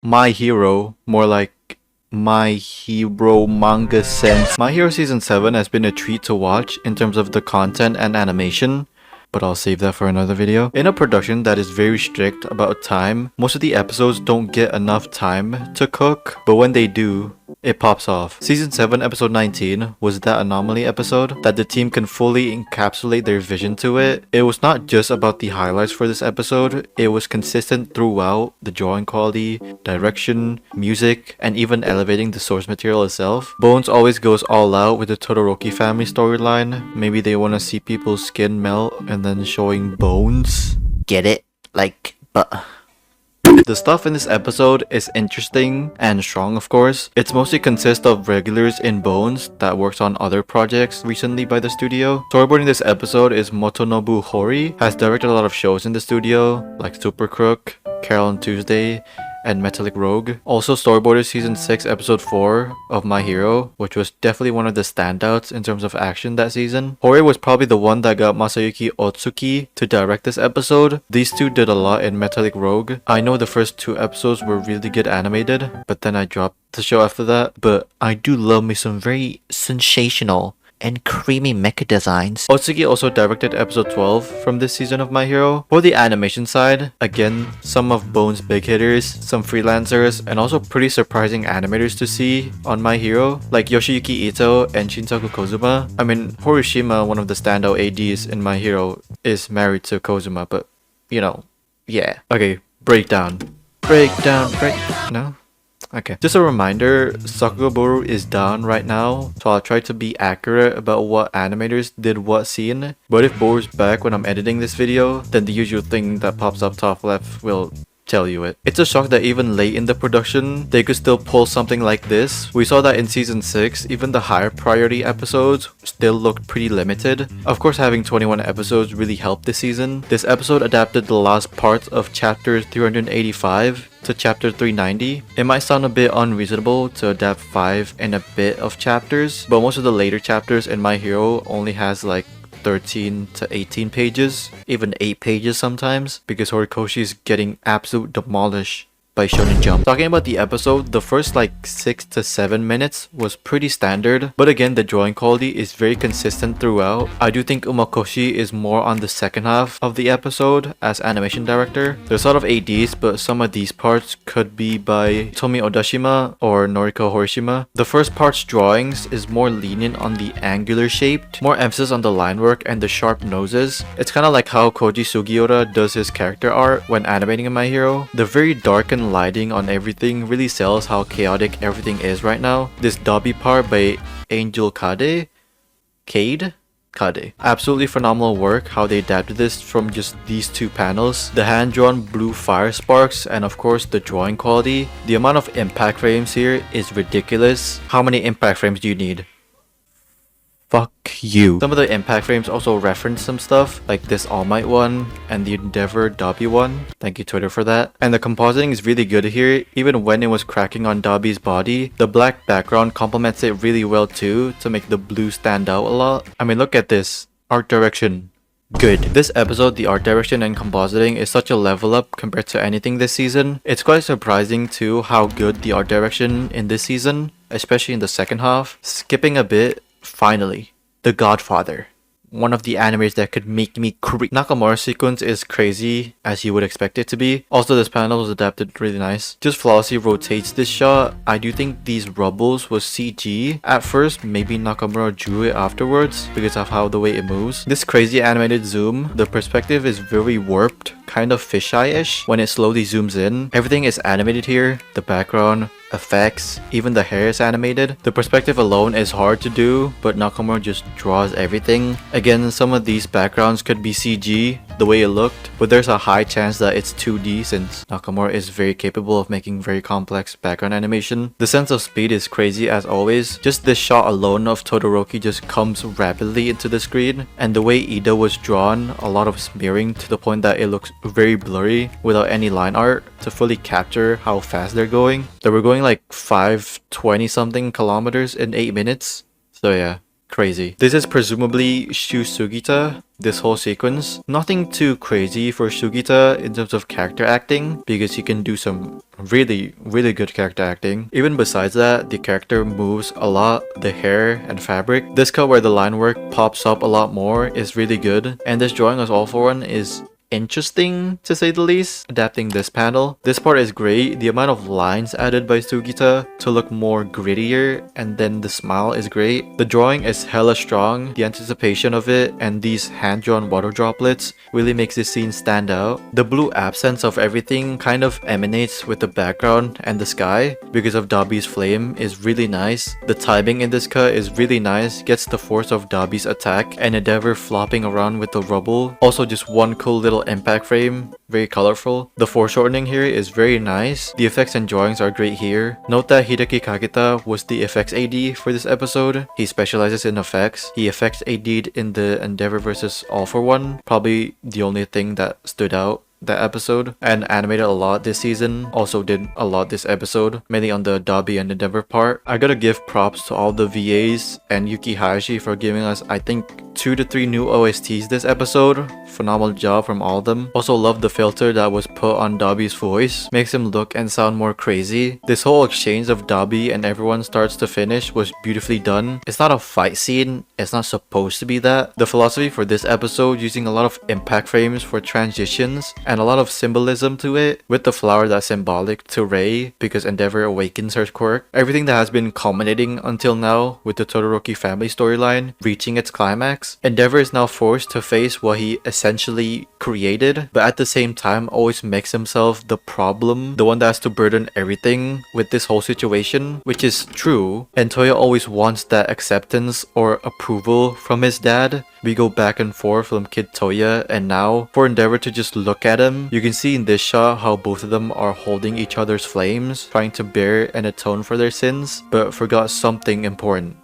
My Hero, more like My Hero manga sense. My Hero Season 7 has been a treat to watch in terms of the content and animation, but I'll save that for another video. In a production that is very strict about time, most of the episodes don't get enough time to cook, but when they do, it pops off. Season 7 episode 19 was that anomaly episode that the team can fully encapsulate their vision to it. It was not just about the highlights for this episode, it was consistent throughout the drawing quality, direction, music, and even elevating the source material itself. Bones always goes all out with the Todoroki family storyline. Maybe they want to see people's skin melt and then showing bones. Get it? Like, but... The stuff in this episode is interesting and strong, of course. It's mostly consists of regulars in Bones that works on other projects recently by the studio. Storyboarding this episode is Motonobu Hori, has directed a lot of shows in the studio, like Super Crook, Carol on Tuesday, and Metallic Rogue. Also storyboarded season 6 episode 4 of My Hero, which was definitely one of the standouts in terms of action that season. Hori was probably the one that got Masayuki Otsuki to direct this episode. These two did a lot in Metallic Rogue. I know the first 2 episodes were really good animated, but then I dropped the show after that. But I do love me some very sensational and creamy mecha designs. Otsuki also directed episode 12 from this season of My Hero. For the animation side, again, some of Bones' big hitters, some freelancers, and also pretty surprising animators to see on My Hero, like Yoshiyuki Ito and Shinsaku Kozuma. I mean, Horishima, one of the standout ADs in My Hero, is married to Kozuma, but, you know, yeah. Okay, breakdown. No? Okay. Just a reminder, Sakuga is down right now, so I'll try to be accurate about what animators did what scene. But if Boru's back when I'm editing this video, then the usual thing that pops up top left will tell you it. It's a shock that even late in the production, they could still pull something like this. We saw that in season 6, even the higher priority episodes still looked pretty limited. Of course, having 21 episodes really helped this season. This episode adapted the last parts of chapter 385 to chapter 390. It might sound a bit unreasonable to adapt 5 and a bit of chapters, but most of the later chapters in My Hero only has like 13 to 18 pages, even 8 pages sometimes, because Horikoshi is getting absolute demolished by Shonen Jump. Talking about the episode, the first like 6 to 7 minutes was pretty standard, but again, the drawing quality is very consistent throughout. I do think Umakoshi is more on the second half of the episode as animation director. There's a lot of ADs, but some of these parts could be by Tomi Odashima or Noriko Horishima. The first part's drawings is more lenient on the angular shaped, more emphasis on the line work and the sharp noses. It's kind of like how Koji Sugiura does his character art when animating in My Hero. The very dark and lighting on everything really sells how chaotic everything is right now. This Dabi part by Angel Kade? Absolutely phenomenal work how they adapted this from just these 2 panels. The hand-drawn blue fire sparks and of course the drawing quality. The amount of impact frames here is ridiculous. How many impact frames do you need? Fuck you. Some of the impact frames also reference some stuff, like this All Might one and the Endeavor Dabi one. Thank you Twitter for that. And the compositing is really good here, even when it was cracking on Dabi's body. The black background complements it really well too, to make the blue stand out a lot. I mean, look at this. Art direction. Good. This episode, the art direction and compositing is such a level up compared to anything this season. It's quite surprising too how good the art direction in this season, especially in the second half. Skipping a bit, finally, The Godfather. One of the animes that could make me creep. Nakamura's sequence is crazy, as you would expect it to be. Also, this panel was adapted really nice. Just flawlessly rotates this shot. I do think these rubbles was CG. At first, maybe Nakamura drew it afterwards because of how the way it moves. This crazy animated zoom, the perspective is very warped, kind of fisheye-ish when it slowly zooms in. Everything is animated here. The background, effects, even the hair is animated. The perspective alone is hard to do, but Nakamura just draws everything. Again, some of these backgrounds could be CG, the way it looked, but there's a high chance that it's 2D since Nakamura is very capable of making very complex background animation. The sense of speed is crazy as always. Just this shot alone of Todoroki just comes rapidly into the screen, and the way Ida was drawn, a lot of smearing to the point that it looks very blurry without any line art to fully capture how fast they're going. They were going like 520 something kilometers in 8 minutes. So yeah. crazy. This is presumably Shu Sugita, this whole sequence. Nothing too crazy for Sugita in terms of character acting, because he can do some really good character acting. Even besides that, the character moves a lot, the hair and fabric. This cut where the line work pops up a lot more is really good, and this drawing as All For One is interesting to say the least. Adapting this panel, this part is great. The amount of lines added by Sugita to look more grittier, and then the smile is great. The drawing is hella strong. The anticipation of it and these hand-drawn water droplets really makes this scene stand out. The blue absence of everything kind of emanates with the background and the sky because of Dabi's flame is really nice. The timing in this cut is really nice, gets the force of Dabi's attack and Endeavor flopping around with the rubble. Also just one cool little impact frame, very colorful. The foreshortening here is very nice. The effects and drawings are great here. Note that Hideki Kageta was the effects AD for this episode. He specializes in effects. He effects AD'd in the Endeavor vs All For One, probably the only thing that stood out that episode, and animated a lot this season. Also did a lot this episode, mainly on the Dabi and Endeavor part. I gotta give props to all the VAs and Yuki Hayashi for giving us, I think, 2 to 3 new OSTs this episode. Phenomenal job from all of them. Also love the filter that was put on Dabi's voice. Makes him look and sound more crazy. This whole exchange of Dabi and everyone starts to finish was beautifully done. It's not a fight scene. It's not supposed to be that. The philosophy for this episode, using a lot of impact frames for transitions and a lot of symbolism to it, with the flower that's symbolic to Rei because Endeavor awakens her quirk. Everything that has been culminating until now with the Todoroki family storyline reaching its climax. Endeavor is now forced to face what he essentially created, but at the same time always makes himself the problem, the one that has to burden everything with this whole situation, which is true. And Toya always wants that acceptance or approval from his dad. We go back and forth from Kid Toya, and now for Endeavor to just look at him, you can see in this shot how both of them are holding each other's flames, trying to bear and atone for their sins, but forgot something important.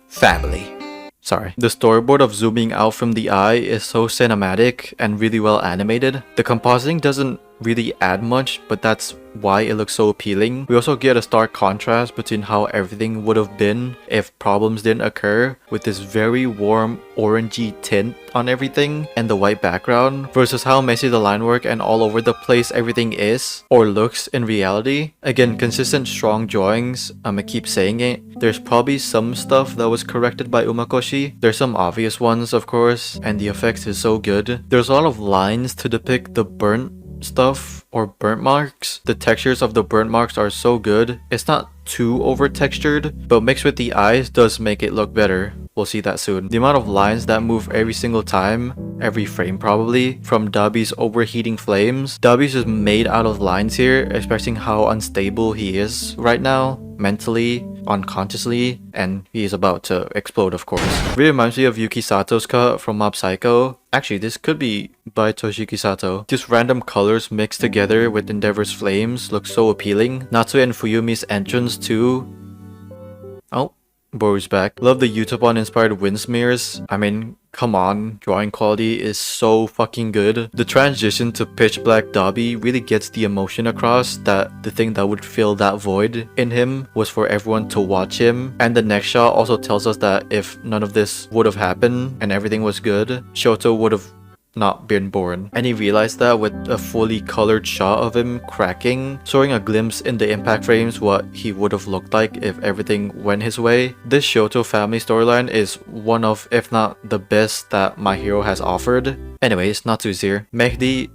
Family. Sorry. The storyboard of zooming out from the eye is so cinematic and really well animated. The compositing doesn't really add much, but that's why it looks so appealing. We also get a stark contrast between how everything would have been if problems didn't occur, with this very warm orangey tint on everything and the white background, versus how messy the line work and all over the place everything is or looks in reality. Again, consistent strong drawings. I'ma keep saying it. There's probably some stuff that was corrected by Umakoshi. There's some obvious ones, of course, and the effects is so good. There's a lot of lines to depict the burnt stuff or burnt marks. The textures of the burnt marks are so good. It's not too over textured, but mixed with the eyes does make it look better. We'll see that soon. The amount of lines that move every single time, every frame probably, from Dabi's overheating flames. Dabi's just made out of lines here, expressing how unstable he is right now, mentally, unconsciously, and he is about to explode, of course. Really reminds me of Yuki Sato's cut from Mob Psycho. Actually, this could be by Toshiki Sato. Just random colors mixed together with Endeavor's flames looks so appealing. Natsuo and Fuyumi's entrance too. Oh, Boru's back. Love the Utapon inspired wind smears. I mean, come on, drawing quality is so fucking good. The transition to pitch black Dabi really gets the emotion across that the thing that would fill that void in him was for everyone to watch him. And the next shot also tells us that if none of this would have happened and everything was good, Shoto would have not been born. And he realized that with a fully colored shot of him cracking, showing a glimpse in the impact frames what he would have looked like if everything went his way. This Shoto family storyline is one of, if not the best that My Hero has offered. Anyways, not too here. Mehdi,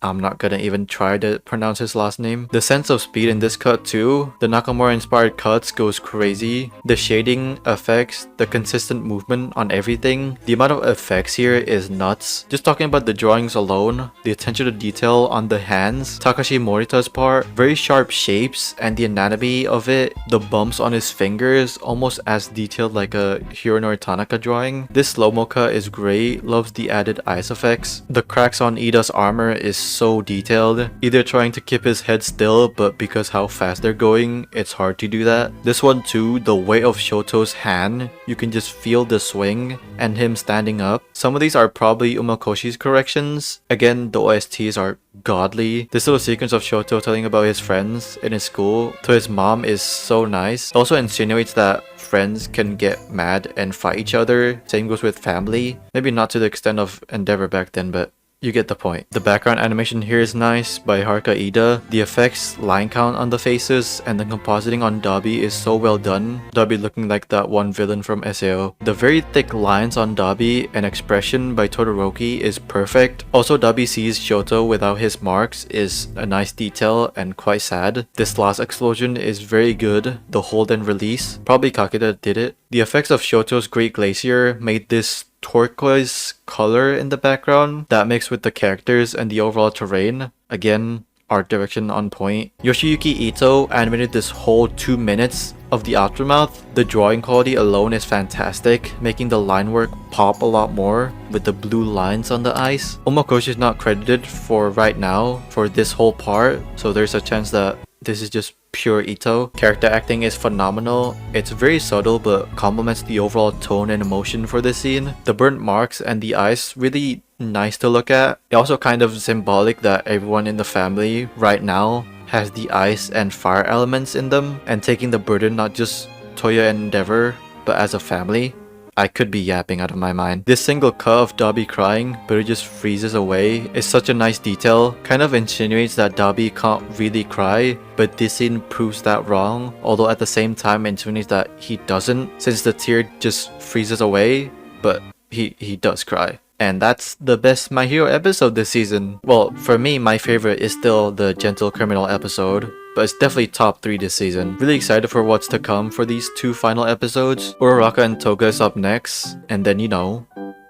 I'm not gonna even try to pronounce his last name. The sense of speed in this cut too. The Nakamura inspired cuts goes crazy. The shading, effects, the consistent movement on everything. The amount of effects here is nuts. Just talking about the drawings alone, the attention to detail on the hands. Takashi Morita's part, very sharp shapes and the anatomy of it. The bumps on his fingers, almost as detailed like a Hironori Tanaka drawing. This slow-mo cut is great. Loves the added ice effects. The cracks on Ida's armor is so detailed, either trying to keep his head still, but because how fast they're going, it's hard to do that. This one too, the weight of Shoto's hand, you can just feel the swing, and him standing up. Some of these are probably Umakoshi's corrections. Again, the OSTs are godly. This little sequence of Shoto telling about his friends in his school to his mom is so nice. It also insinuates that friends can get mad and fight each other. Same goes with family. Maybe not to the extent of Endeavor back then, but you get the point. The background animation here is nice by Haruka Ida. The effects, line count on the faces, and the compositing on Dabi is so well done. Dabi looking like that one villain from SAO. The very thick lines on Dabi and expression by Todoroki is perfect. Also, Dabi sees Shoto without his marks is a nice detail and quite sad. This last explosion is very good. The hold and release. Probably Kakeda did it. The effects of Shoto's Great Glacier made this turquoise color in the background that mixed with the characters and the overall terrain. Again, art direction on point. Yoshiyuki Ito animated this whole 2 minutes of the aftermath. The drawing quality alone is fantastic, making the line work pop a lot more with the blue lines on the ice. Umakoshi is not credited for right now for this whole part, so there's a chance that this is just pure Ito. Character acting is phenomenal. It's very subtle but complements the overall tone and emotion for this scene. The burnt marks and the ice really nice to look at. It also kind of symbolic that everyone in the family right now has the ice and fire elements in them and taking the burden not just Toya and Endeavor but as a family. I could be yapping out of my mind. This single cut of Dabi crying, but it just freezes away, is such a nice detail. Kind of insinuates that Dabi can't really cry, but this scene proves that wrong. Although at the same time insinuates that he doesn't, since the tear just freezes away, but he does cry. And that's the best My Hero episode this season. Well, for me, my favorite is still the Gentle Criminal episode, but it's definitely top 3 this season. Really excited for what's to come for these 2 final episodes. Uraraka and Toga is up next, and then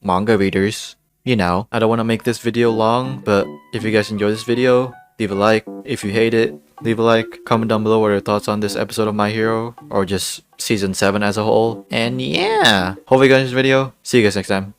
manga readers, I don't want to make this video long, but if you guys enjoy this video, leave a like. If you hate it, leave a like. Comment down below what your thoughts on this episode of My Hero, or just season 7 as a whole. And yeah, hope you guys enjoyed this video. See you guys next time.